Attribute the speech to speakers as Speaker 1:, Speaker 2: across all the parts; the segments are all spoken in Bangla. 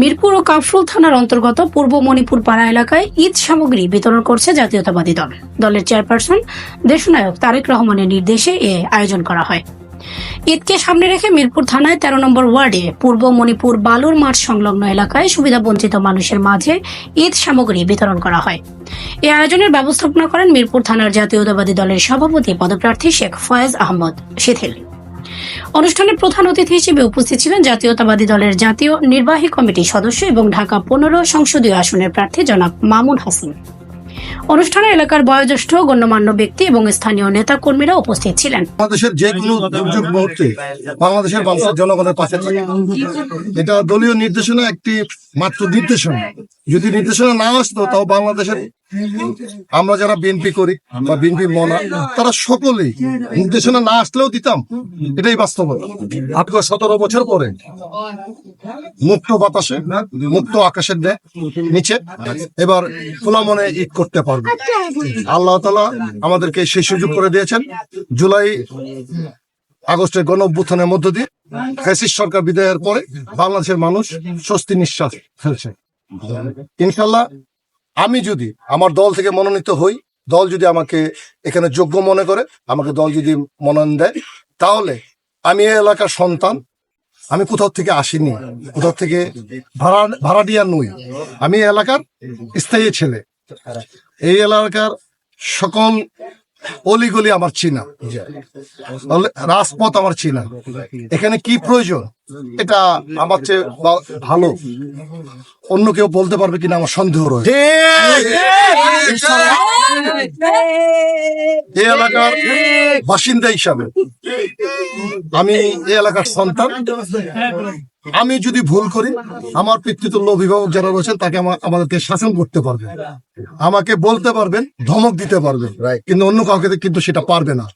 Speaker 1: মিরপুর ও কাফরুল থানার অন্তর্গত পূর্ব মণিপুর পাড়া এলাকায় ঈদ সামগ্রী বিতরণ করছে জাতীয়তাবাদী দল। দলের চেয়ারপারসন দেশনায়ক তারেক রহমানের নির্দেশে এ আয়োজন করা হয়। ঈদকে সামনে রেখে মিরপুর থানায় 13 নম্বর ওয়ার্ডে পূর্ব মণিপুর বালুর মাঠ সংলগ্ন এলাকায় সুবিধাবঞ্চিত মানুষের মাঝে ঈদ সামগ্রী বিতরণ করা হয়। এই আয়োজনের ব্যবস্থাপনা করেন মিরপুর থানার জাতীয়তাবাদী দলের সভাপতি পদপ্রার্থী শেখ ফয়েজ আহমদ শিথিল। অনুষ্ঠানের প্রধান অতিথি হিসেবে উপস্থিত ছিলেন জাতীয়তাবাদী দলের জাতীয় নির্বাহী কমিটির সদস্য এবং ঢাকা 15 সংসদীয় আসনের প্রার্থী জনাব মামুন হাসান। অনুষ্ঠানে এলাকার বয়োজ্যেষ্ঠ গণ্যমান্য ব্যক্তি এবং স্থানীয় নেতা কর্মীরা উপস্থিত ছিলেন।
Speaker 2: বাংলাদেশের যে কোনো দুর্যোগ মুহূর্তে বাংলাদেশের মানুষের জনগণের পাশে থাকে। এটা দলীয় নির্দেশনা, একটি মাত্র নির্দেশনা। যদি নির্দেশনা না আসতো তাও বাংলাদেশের আমরা যারা বিএনপি করি বা বিএনপি মনা, তারা সকলেই নির্দেশনা না আসলেও দিতাম। এটাই বাস্তবতা। 17 বছর পরে মুক্ত বাতাসে, মুক্ত আকাশের নিচে এবার খোলা মনে ঈদ করতে পারবে। আল্লাহ তাআলা আমাদেরকে সেই সুযোগ করে দিয়েছেন। জুলাই আগস্টের গণ অভ্যুত্থানের মধ্য দিয়ে ফ্যাসিস্ট সরকার বিদায়ের পরে বাংলাদেশের মানুষ স্বস্তি নিঃশ্বাস ফেলছে। ইনশাল্লাহ আমি যদি আমার দল থেকে মনোনীত হই, দল যদি আমাকে এখানে যোগ্য মনে করে, আমাকে দল যদি মনোনয়ন দেয়, তাহলে আমি এই এলাকার সন্তান। আমি কোথাও থেকে আসিনি, কোথাও থেকে ভাড়াটিয়া নই। আমি এই এলাকার স্থায়ী ছেলে। এই এলাকার সকল অলিগলি আমার চিনা, রাজপথ আমার চিনা। এখানে কি প্রয়োজন এটা আমার চেয়ে ভালো অন্য কেউ বলতে পারবে কিনা আমার সন্দেহ রয়েছে। এই এলাকার বাসিন্দা হিসাবে আমি এই এলাকার সন্তান। আমি যদি ভুল করি, আমার পিতৃতুল্য অভিভাবক যারা রয়েছেন তাকে আমাদেরকে শাসন করতে পারবে, আমাকে বলতে পারবেন, ধমক দিতে পারবেন, কিন্তু অন্য কাউকে কিন্তু সেটা পারবে না।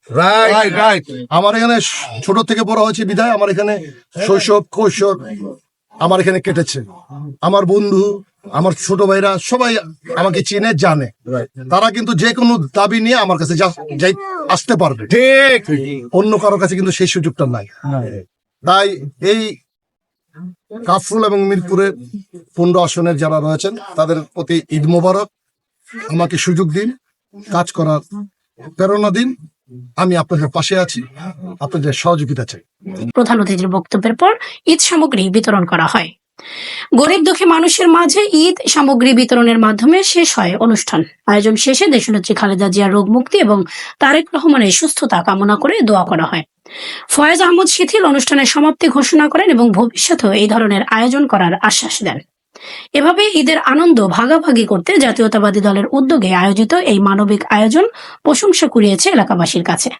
Speaker 2: আমার এখানে ছোট থেকে বড় হয়েছে বিধায় আমার এখানে শৈশব কৈশোর আমার এখানে কেটেছে। আমার বন্ধু, আমার ছোট ভাইরা সবাই আমাকে চিনে জানে। তারা কিন্তু যে কোনো দাবি নিয়ে আমার কাছে আসতে পারবে, অন্য কারোর কাছে কিন্তু সেই সুযোগটা নাই। তাই এই কাফরুল এবং মিরপুরের 15 আসনের যারা রয়েছেন তাদের প্রতি ঈদ মোবারক। আমাকে সুযোগ দিন, কাজ করার প্রেরণা দিন। আমি আপনাদের পাশে আছি, আপনাদের সহযোগিতা চাই।
Speaker 1: প্রধান অতিথির বক্তব্যের পর ঈদ সামগ্রী বিতরণ করা হয়। গরিব দুঃখী মানুষের মাঝে ঈদ সামগ্রী বিতরণের মাধ্যমে শেষ হয় অনুষ্ঠান। আয়োজন শেষে দেশনেত্রী খালেদা জিয়ার রোগ মুক্তি এবং তারেক রহমানের সুস্থতা কামনা করে দোয়া করা হয়। ফয়েজ আহমদ শিথিল অনুষ্ঠানের সমাপ্তি ঘোষণা করেন এবং ভবিষ্যতেও এই ধরনের আয়োজন করার আশ্বাস দেন। এভাবে ঈদের আনন্দ ভাগাভাগি করতে জাতীয়তাবাদী দলের উদ্যোগে আয়োজিত এই মানবিক আয়োজন প্রশংসা কুড়িয়েছে এলাকাবাসীর কাছে।